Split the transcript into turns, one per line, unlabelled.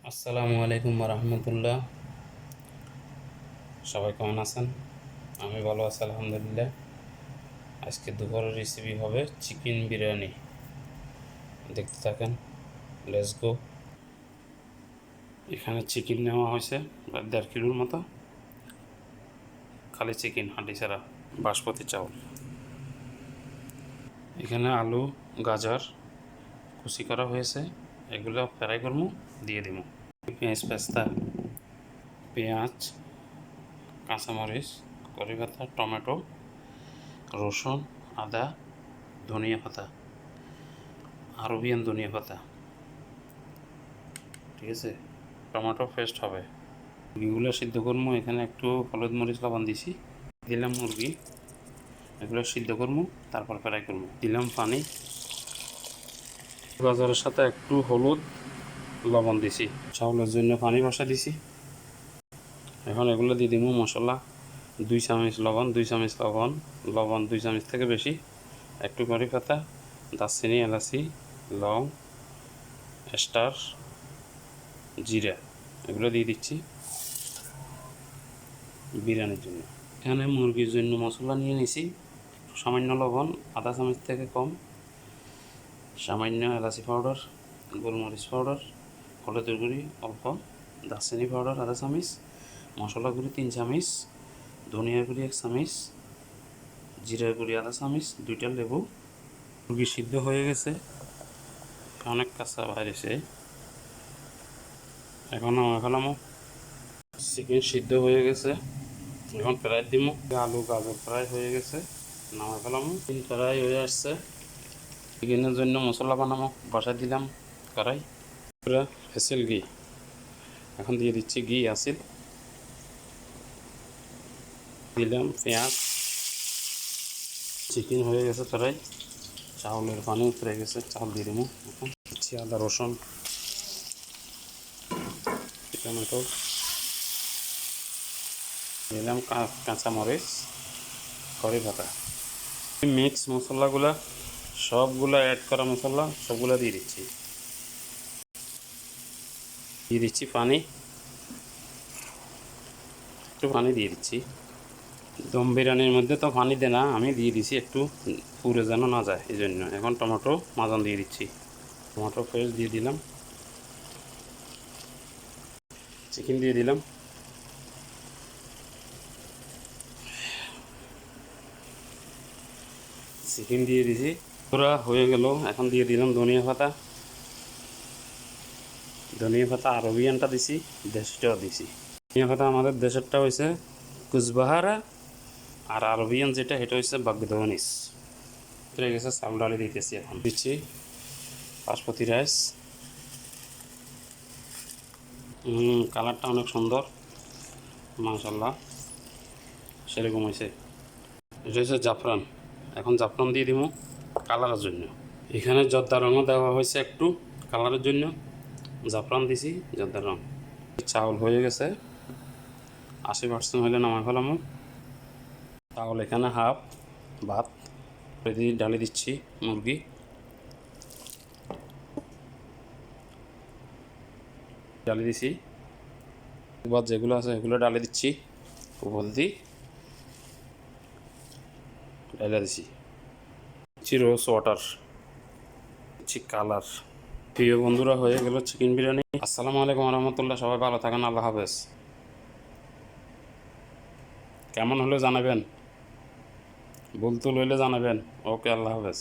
আসসালামু আলাইকুম রহমতুল্লাহ। সবাই কেমন আছেন? আমি ভালো আছি আলহামদুলিল্লাহ। আজকে দুপুরের রেসিপি হবে চিকেন বিরিয়ানি। দেখতে থাকেন, লেটস গো। এখানে চিকেন নেওয়া হয়েছে প্রায় 1.5 কিলোর মতো। খালি চিকেন, হাঁটি ছাড়া, বাসমতি চাউল। এখানে আলু, গাজর কুচি করা হয়েছে, এগুলো ফ্রাই করবো, দিয়ে দিব। পেঁয়াজ, পেস্তা, পেঁয়াজ, কাঁচামরিচ, কারি পাতা, টমেটো, রসুন, আদা, ধনিয়া পাতা, আরবিয়ান ধনিয়া পাতা, ঠিক আছে। টমেটো পেস্ট হবে। মুরগিগুলো সিদ্ধ করবো। এখানে একটু হলুদ মরিচ লবণ দিছি, দিলাম মুরগি, এগুলো সিদ্ধ করবো, তারপর ফ্রাই করবো। দিলাম পানি, গাজরের সাথে একটু হলুদ লবণ দিছি, চাউলের জন্য পানি বসা দিছি। এখন এগুলো দিয়ে দিব মশলা। 2 চামচ লবণ, 2 চামচ লবণ, লবণ 2 চামচ থেকে বেশি, একটু কারি পাতা, দারচিনি, এলাচি, লং, স্টার, জিরা, এগুলো দিয়ে দিচ্ছি বিরিয়ানির জন্য। এখানে মুরগির জন্য মশলা নিয়ে নিছি। সামান্য লবণ, আধা চামচ থেকে কম, সামান্য এলাচি পাউডার, গোলমরিচ পাউডার, হলুদের গুঁড়ি অল্প, দারচিনি পাউডার আধা চামচ, মশলা গুঁড়ি 3 চামচ, ধনিয়ার গুঁড়ি 1 চামচ, জিরার গুঁড়ি আধা চামচ, 2টা লেবু। মুরগি সিদ্ধ হয়ে গেছে, অনেক কাঁচা বাইরেছে। এখনও চিকেন সিদ্ধ হয়ে গেছে, এখন ফ্রাই দিব। আলু গাজর ফ্রাই হয়ে গেছে, নামা ফেলাম। ফ্রাই হয়ে আসছে। চিকেনের জন্য মশলা বানাবো, বসা দিলাম কড়াই, পুরো এসেল ঘি। এখন দিয়ে দিচ্ছি ঘি আসিল, দিলাম পেঁয়াজ। চিকেন হয়ে গেছে ফ্রাই, চাউলের পানি উতরে গেছে, চাউল দিয়ে দেবো। এখন দিচ্ছি আদা রসুন, টমেটো, দিলাম কাঁচামরিচ, কারি পাতা। মিক্স মশলাগুলা, সবগুলা অ্যাড করা মশলা সবগুলা দিয়ে দিচ্ছি পানি, একটু পানি দিয়ে দিচ্ছি। দম বিরিয়ানির মধ্যে তো পানি দেয় না, আমি দিয়ে দিছি একটু, পুড়ে যেন না যায় এই জন্য। এখন টমেটো মাজন দিয়ে দিচ্ছি, টমেটো পেস্ট দিয়ে দিলাম, চিকেন দিয়ে দিলাম, চিকেন দিয়ে দিছি, পুরা হয়ে গেল। এখন দিয়ে দিলাম ধনিয়া পাতা, ধনিয়া পাতা আরবিয়ানটা দিছি, দেশটাও দিছি। ধনিয়া পাতা আমাদের দেশেরটা হয়েছে কুচবাহারা, আর আরবিয়ান যেটা এটা হচ্ছে বাগদানিস। উতরে গেছে, চাউল ডালি দিতেছি। এখন দিচ্ছি বাসমতি রাইস। কালারটা অনেক সুন্দর, মাশাল্লাহ, সেরকম হয়েছে। এটা হচ্ছে জাফরান, এখন জাফরান দিয়ে দিব কালারের জন্য। এখানে জর্দা রঙও দেওয়া হয়েছে একটু কালারের জন্য, জাফরান দিছি, জর্দা রঙ। চাউল হয়ে গেছে, 80% হলে নামাই ফেলাম। চাউল এখানে হাফ, ভাত দিয়ে ডালি দিচ্ছি, মুরগি ডালি দিছি, এবার যেগুলো আছে এগুলো ডালি দিচ্ছি, উপর দিয়ে ডালে দিছি। রোজ ওয়াটার দিচ্ছি, কালার। প্রিয় বন্ধুরা, হয়ে গেল চিকেন বিরিয়ানি। আসসালামু আলাইকুম রহমতুল্লাহ। সবাই ভালো থাকেন, আল্লাহ হাফেজ। কেমন হলে জানাবেন, ভুল তো লইলে জানাবেন। ওকে, আল্লাহ হাফেজ।